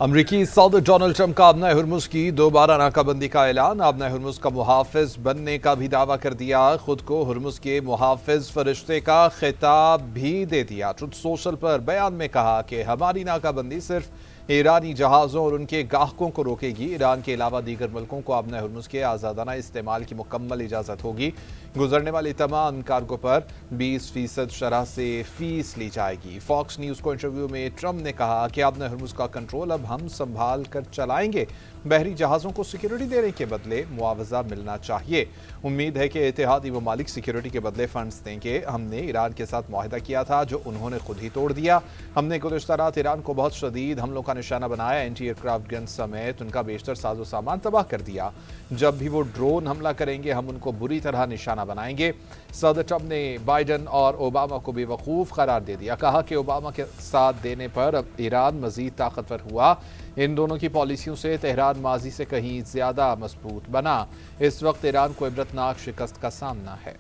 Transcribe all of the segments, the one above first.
امریکی صدر Donald Trump کا آبنۂ ہرمز کی دوبارہ ناکابندی کا اعلان۔ آبنۂ ہرمز کا محافظ بننے کا بھی دعویٰ کر دیا، خود کو ہرمز کے محافظ فرشتے کا خطاب بھی دے دیا۔ ٹروتھ سوشل پر بیان میں کہا کہ ہماری ناکابندی صرف ایرانی جہازوں اور ان کے گاہکوں کو روکے گی۔ ایران کے علاوہ دیگر ملکوں کو آبنۂ ہرمز کے آزادانہ استعمال کی مکمل اجازت ہوگی۔ گزرنے والی تمام کارگو پر 20% شرح سے فیس لی جائے گی۔ فاکس نیوز کو انٹرویو میں ٹرمپ نے کہا کہ آبنۂ ہرمز کا کنٹرول اب ہم سنبھال کر چلائیں گے۔ بحری جہازوں کو سیکیورٹی دینے کے بدلے معاوضہ ملنا چاہیے۔ امید ہے کہ اتحادی ممالک سیکیورٹی کے بدلے فنڈز دیں گے۔ ہم نے ایران کے ساتھ معاہدہ کیا تھا جو انہوں نے خود ہی توڑ دیا۔ ہم نے گزشتہ رات ایران کو بہت شدید حملوں کا نشانہ بنایا، اینٹی ایئرکرافٹ گن سمیت ان کا بیشتر ساز و سامان تباہ کر دیا۔ جب بھی وہ ڈرون حملہ کریں گے ہم ان کو بری طرح نشانہ بنائیں گے۔ صدر ٹرمپ نے بائیڈن اور اوباما کو بے وقوف قرار دے دیا، کہا کہ اوباما کے ساتھ دینے پر اب ایران مزید طاقتور ہوا۔ ان دونوں کی پالیسیوں سے تہران ماضی سے کہیں زیادہ مضبوط بنا۔ اس وقت ایران کو عبرتناک شکست کا سامنا ہے۔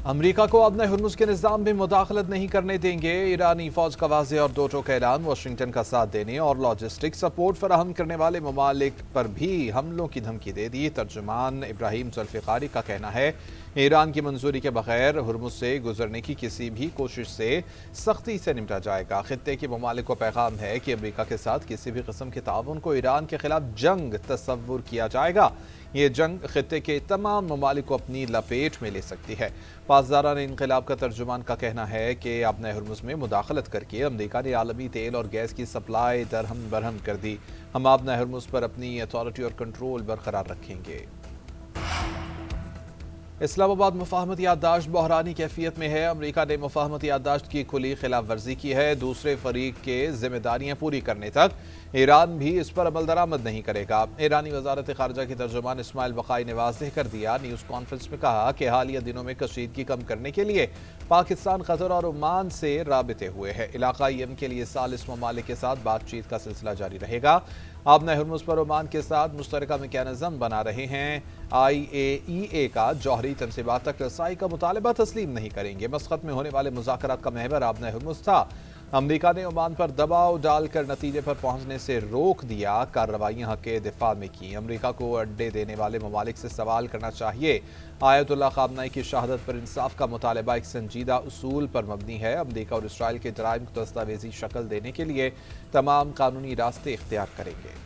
امریکہ کو آبنۂ ہرمز کے نظام میں مداخلت نہیں کرنے دیں گے۔ ایرانی فوج کا واضح اور دو ٹوک اعلان۔ واشنگٹن کا ساتھ دینے اور لاجسٹک سپورٹ فراہم کرنے والے ممالک پر بھی حملوں کی دھمکی دے دی۔ ترجمان ابراہیم ذوالفقاری کا کہنا ہے ایران کی منظوری کے بغیر ہرمز سے گزرنے کی کسی بھی کوشش سے سختی سے نمٹا جائے گا۔ خطے کے ممالک کو پیغام ہے کہ امریکہ کے ساتھ کسی بھی قسم کے تعاون کو ایران کے خلاف جنگ تصور کیا جائے گا۔ یہ جنگ خطے کے تمام ممالک کو اپنی لپیٹ میں لے سکتی ہے۔ پاسداران انقلاب کا ترجمان کا کہنا ہے کہ آبنۂ ہرمز میں مداخلت کر کے امریکہ نے عالمی تیل اور گیس کی سپلائی درہم برہم کر دی۔ ہم آبنۂ ہرمز پر اپنی اتھارٹی اور کنٹرول برقرار رکھیں گے۔ اسلام آباد مفاہمتی یادداشت بحرانی کیفیت میں ہے۔ امریکہ نے مفاہمتی یادداشت کی کھلی خلاف ورزی کی ہے۔ دوسرے فریق کے ذمہ داریاں پوری کرنے تک ایران بھی اس پر عمل درآمد نہیں کرے گا۔ ایرانی وزارت خارجہ کی ترجمان اسماعیل بقائی نے واضح کر دیا، نیوز کانفرنس میں کہا کہ حالیہ دنوں میں کشیدگی کم کرنے کے لیے پاکستان، قطر اور عمان سے رابطے ہوئے ہیں۔ علاقائی امن کے لیے ثالث ممالک کے ساتھ بات چیت کا سلسلہ جاری رہے گا۔ آبنۂ ہرمز پر عمان کے ساتھ مشترکہ میکانزم بنا رہے ہیں۔ IAEA کا جوہری تنصیبات تک رسائی کا مطالبہ تسلیم نہیں کریں گے۔ مسقط میں ہونے والے مذاکرات کا محور آبنۂ ہرمز تھا۔ امریکہ نے عمان پر دباؤ ڈال کر نتیجے پر پہنچنے سے روک دیا۔ کارروائیاں حق دفاع میں کی۔ امریکہ کو اڈے دینے والے ممالک سے سوال کرنا چاہیے۔ آیت اللہ خامنئی کی شہادت پر انصاف کا مطالبہ ایک سنجیدہ اصول پر مبنی ہے۔ امریکہ اور اسرائیل کے جرائم کو دستاویزی شکل دینے کے لیے تمام قانونی راستے اختیار کریں گے۔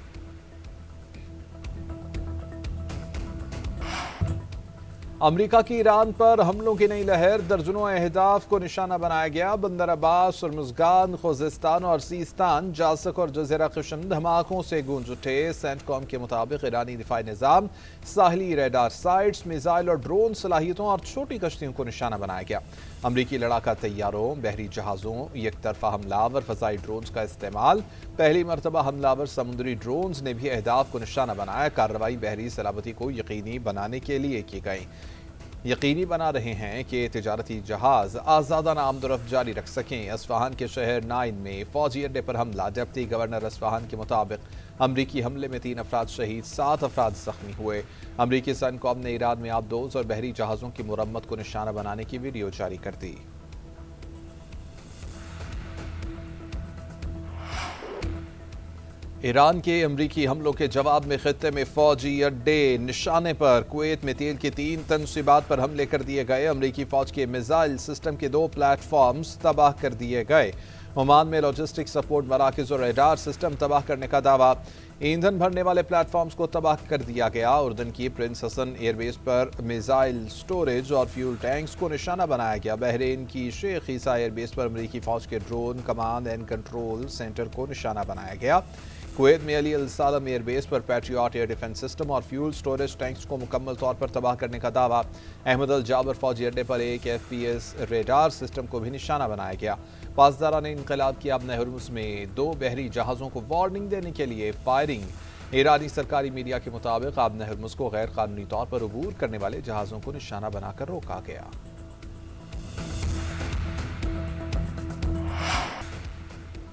امریکہ کی ایران پر حملوں کی نئی لہر، درجنوں اہداف کو نشانہ بنایا گیا۔ بندر عباس، ہرمزگان، خوزستان اور سیستان، جاسک اور جزیرہ قشم دھماکوں سے گونج اٹھے۔ سینٹ کام کے مطابق ایرانی دفاعی نظام، ساحلی ریڈار سائٹس، میزائل اور ڈرون صلاحیتوں اور چھوٹی کشتیوں کو نشانہ بنایا گیا۔ امریکی لڑاکا طیاروں، بحری جہازوں، یک طرفہ حملہ آور فضائی ڈرونز کا استعمال۔ پہلی مرتبہ حملہ آور سمندری ڈرونز نے بھی اہداف کو نشانہ بنایا۔ کارروائی بحری سلامتی کو یقینی بنانے کے لیے کی گئی۔ یقینی بنا رہے ہیں کہ تجارتی جہاز آزادانہ آمد و رفت جاری رکھ سکیں۔ اصفہان کے شہر 9 میں فوجی اڈے پر حملہ۔ ڈپٹی گورنر اصفہان کے مطابق امریکی حملے میں 3 افراد شہید، 7 افراد زخمی ہوئے۔ امریکی سینٹکام نے ایران میں آبدوز اور بحری جہازوں کی مرمت کو نشانہ بنانے کی ویڈیو جاری کر دی۔ ایران کے امریکی حملوں کے جواب میں خطے میں فوجی اڈے نشانے پر۔ کویت میں تیل کی 3 تنصیبات پر حملے کر دیے گئے۔ امریکی فوج کے میزائل سسٹم کے 2 پلیٹ فارمز تباہ کر دیے گئے۔ عمان میں لاجسٹک سپورٹ مراکز اور ریڈار سسٹم تباہ کرنے کا دعویٰ۔ ایندھن بھرنے والے پلیٹ فارمز کو تباہ کر دیا گیا۔ اردن کی پرنس حسن ایئر بیس پر میزائل سٹوریج اور فیول ٹینکس کو نشانہ بنایا گیا۔ بحرین کی شیخ عیسیٰ ایئر بیس پر امریکی فوج کے drone command and control centre کو نشانہ بنایا گیا۔ کویت میں علی السالم ایئر بیس پر پیٹریاٹ ایئر ڈیفنس سسٹم اور فیول سٹوریج ٹینکس کو مکمل طور پر تباہ کرنے کا دعویٰ۔ احمد الجابر فوجی اڈے پر ایک FPS ریڈار سسٹم کو بھی نشانہ بنایا گیا۔ پاسداران انقلاب کی آبنۂ ہرمز میں 2 بحری جہازوں کو وارننگ دینے کے لیے فائرنگ۔ ایرانی سرکاری میڈیا کے مطابق آبنۂ ہرمز کو غیر قانونی طور پر عبور کرنے والے جہازوں کو نشانہ بنا کر روکا گیا۔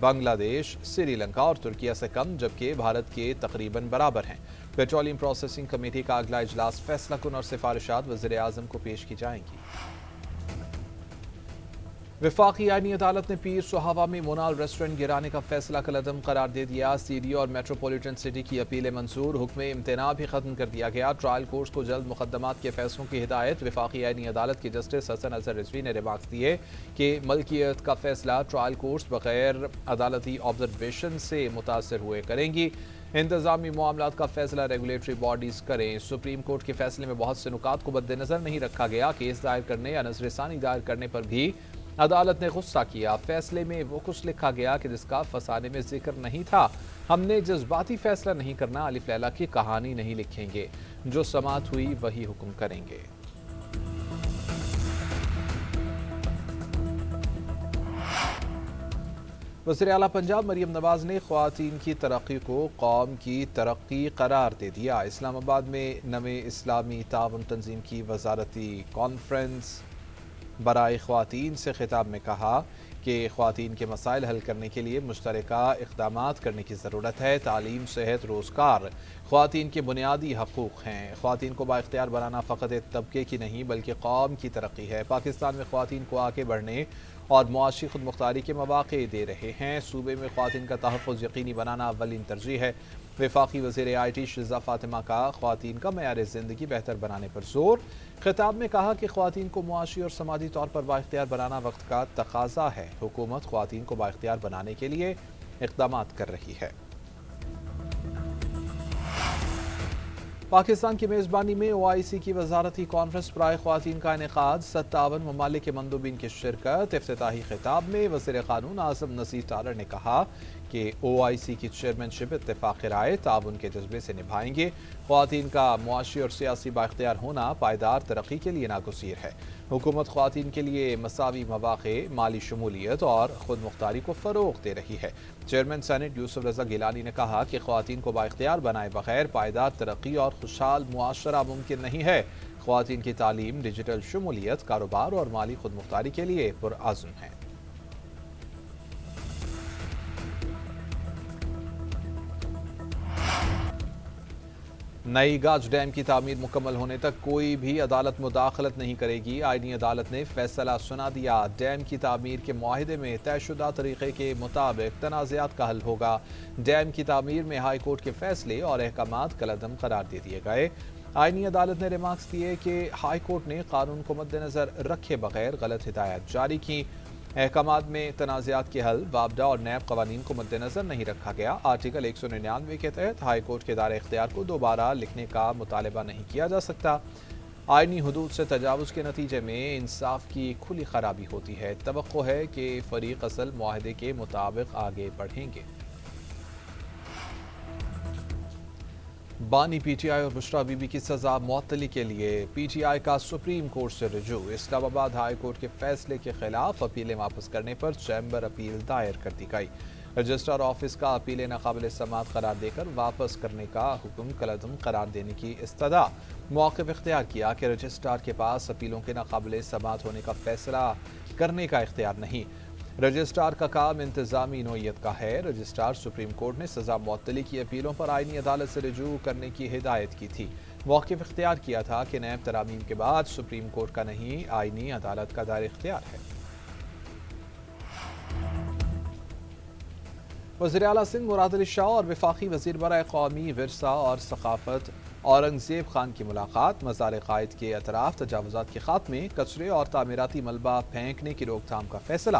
بنگلہ دیش سری لنکا اور ترکیہ سے کم جبکہ بھارت کے تقریباً برابر ہیں۔ پیٹرولیم پروسیسنگ کمیٹی کا اگلا اجلاس فیصلہ کن اور سفارشات وزیر اعظم کو پیش کی جائیں گی۔ وفاقی آئینی عدالت نے پیر سہاوا میں مونال ریسٹورنٹ گرانے کا فیصلہ کالعدم قرار دے دیا۔ سی ڈی اور میٹروپولیٹن سٹی کی اپیلیں منظور، حکم امتناع بھی ختم کر دیا گیا۔ ٹرائل کورٹ کو جلد مقدمات کے فیصلوں کی ہدایت۔ وفاقی آئینی عدالت کے جسٹس حسن اظہر رضوی نے ریمارکس دیے کہ ملکیت کا فیصلہ ٹرائل کورٹس بغیر عدالتی آبزرویشن سے متاثر ہوئے کریں گی۔ انتظامی معاملات کا فیصلہ ریگولیٹری باڈیز کریں۔ سپریم کورٹ کے فیصلے میں بہت سے نکات کو مد نظر نہیں رکھا گیا۔ کیس دائر کرنے یا نظر ثانی دائر کرنے پر بھی عدالت نے غصہ کیا۔ فیصلے میں وہ کچھ لکھا گیا کہ جس کا فسانے میں ذکر نہیں تھا۔ ہم نے جذباتی فیصلہ نہیں کرنا، الف لیلا کی کہانی نہیں لکھیں گے، جو سماعت ہوئی وہی حکم کریں گے۔ وزیر اعلیٰ پنجاب مریم نواز نے خواتین کی ترقی کو قوم کی ترقی قرار دے دیا۔ اسلام آباد میں نویں اسلامی تعاون تنظیم کی وزارتی کانفرنس برائے خواتین سے خطاب میں کہا کہ خواتین کے مسائل حل کرنے کے لیے مشترکہ اقدامات کرنے کی ضرورت ہے۔ تعلیم، صحت، روزگار خواتین کے بنیادی حقوق ہیں۔ خواتین کو بااختیار بنانا فقط ایک طبقے کی نہیں بلکہ قوم کی ترقی ہے۔ پاکستان میں خواتین کو آگے بڑھنے اور معاشی خود مختاری کے مواقع دے رہے ہیں۔ صوبے میں خواتین کا تحفظ یقینی بنانا اولین ترجیح ہے۔ وفاقی وزیر آئی ٹی شیزہ فاطمہ کا خواتین کا معیار زندگی بہتر بنانے پر زور۔ خطاب میں کہا کہ خواتین کو معاشی اور سماجی طور پر بااختیار بنانا وقت کا تقاضا ہے۔ حکومت خواتین کو بااختیار بنانے کے لیے اقدامات کر رہی ہے۔ پاکستان کی میزبانی میں او آئی سی کی وزارتی کانفرنس برائے خواتین کا انعقاد۔ 57 ممالک کے مندوبین کی شرکت۔ افتتاحی خطاب میں وزیر قانون اعظم نذیر ٹالر نے کہا کہ او آئی سی کی چیئرمین شپ اتفاق رائے تعاون کے جذبے سے نبھائیں گے۔ خواتین کا معاشی اور سیاسی بااختیار ہونا پائیدار ترقی کے لیے ناگزیر ہے۔ حکومت خواتین کے لیے مساوی مواقع، مالی شمولیت اور خود مختاری کو فروغ دے رہی ہے۔ چیئرمین سینٹ یوسف رضا گیلانی نے کہا کہ خواتین کو بااختیار بنائے بغیر پائیدار ترقی اور خوشحال معاشرہ ممکن نہیں ہے۔ خواتین کی تعلیم، ڈیجیٹل شمولیت، کاروبار اور مالی خود مختاری کے لیے پرعزم ہیں۔ نئی گاج ڈیم کی تعمیر مکمل ہونے تک کوئی بھی عدالت مداخلت نہیں کرے گی۔ آئینی عدالت نے فیصلہ سنا دیا۔ ڈیم کی تعمیر کے معاہدے میں طے شدہ طریقے کے مطابق تنازعات کا حل ہوگا۔ ڈیم کی تعمیر میں ہائی کورٹ کے فیصلے اور احکامات کالعدم قرار دے دیے گئے۔ آئینی عدالت نے ریمارکس دیے کہ ہائی کورٹ نے قانون کو مد نظر رکھے بغیر غلط ہدایات جاری کی۔ احکامات میں تنازعات کے حل، وابڈا اور نیب قوانین کو مد نظر نہیں رکھا گیا۔ آرٹیکل 199 کے تحت ہائی کورٹ کے دائرہ اختیار کو دوبارہ لکھنے کا مطالبہ نہیں کیا جا سکتا۔ آئینی حدود سے تجاوز کے نتیجے میں انصاف کی کھلی خرابی ہوتی ہے۔ توقع ہے کہ فریق اصل معاہدے کے مطابق آگے بڑھیں گے۔ بانی پی ٹی آئی اور بشریٰ بی بی کی سزا معطلی کے لیے پی ٹی آئی کا سپریم کورٹ سے رجوع۔ اسلام آباد ہائی کورٹ کے فیصلے کے خلاف اپیلیں واپس کرنے پر چیمبر اپیل دائر کر دی گئی۔ رجسٹرار آفس کا اپیلیں ناقابل سماعت قرار دے کر واپس کرنے کا حکم کالعدم قرار دینے کی استدعا۔ موقف اختیار کیا کہ رجسٹرار کے پاس اپیلوں کے ناقابل سماعت ہونے کا فیصلہ کرنے کا اختیار نہیں۔ رجسٹرار کا کام انتظامی نوعیت کا ہے۔ رجسٹرار سپریم کورٹ نے سزا معطلی کی اپیلوں پر آئینی عدالت سے رجوع کرنے کی ہدایت کی تھی۔ موقف اختیار کیا تھا کہ نیب ترامیم کے بعد سپریم کورٹ کا نہیں، آئینی عدالت کا دائرہ اختیار ہے۔ وزیر اعلیٰ سندھ مراد علی شاہ اور وفاقی وزیر برائے قومی ورثہ اور ثقافت اورنگزیب خان کی ملاقات۔ مزار قائد کے اطراف تجاوزات کے خاتمے، کچرے اور تعمیراتی ملبہ پھینکنے کی روک تھام کا فیصلہ۔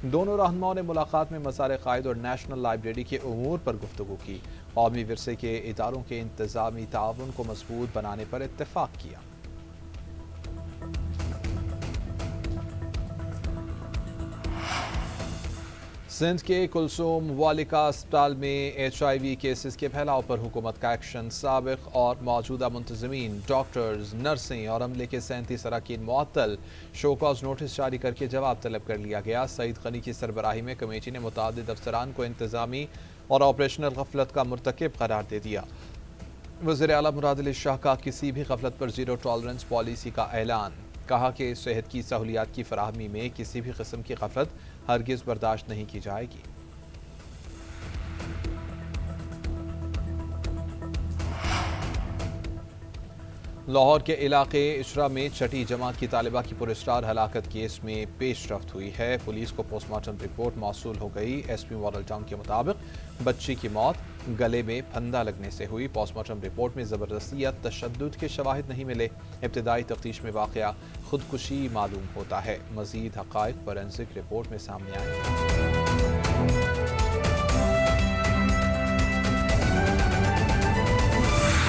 دونوں رہنماؤں نے ملاقات میں مزار قائد اور نیشنل لائبریری کے امور پر گفتگو کی۔ قومی ورثے کے اداروں کے انتظامی تعاون کو مضبوط بنانے پر اتفاق کیا۔ سندھ کے کلثوم والکا اسپتال میں ایچ آئی وی کیسز کے پھیلاؤ پر حکومت کا ایکشن۔ سابق اور موجودہ منتظمین، ڈاکٹرز، نرسیں اور عملے کے 37 اراکین معطل۔ شو کاز نوٹس جاری کر کے جواب طلب کر لیا گیا۔ سعید غنی کی سربراہی میں کمیٹی نے متعدد افسران کو انتظامی اور آپریشنل غفلت کا مرتکب قرار دے دیا۔ وزیر اعلیٰ مراد علی شاہ کا کسی بھی غفلت پر زیرو ٹالرنس پالیسی کا اعلان۔ کہا کہ صحت کی سہولیات کی فراہمی میں کسی بھی قسم کی غفلت ہرگز برداشت نہیں کی جائے گی۔ لاہور کے علاقے اشرا میں چھٹی جماعت کی طالبہ کی پراسرار ہلاکت کیس میں پیش رفت ہوئی ہے۔ پولیس کو پوسٹ مارٹم رپورٹ موصول ہو گئی۔ ایس پی ماڈل ٹاؤن کے مطابق بچی کی موت گلے میں پھندا لگنے سے ہوئی۔ پوسٹ مارٹم رپورٹ میں زبردستی یا تشدد کے شواہد نہیں ملے۔ ابتدائی تفتیش میں واقعہ خودکشی معلوم ہوتا ہے۔ مزید حقائق فورینسک رپورٹ میں سامنے آئے۔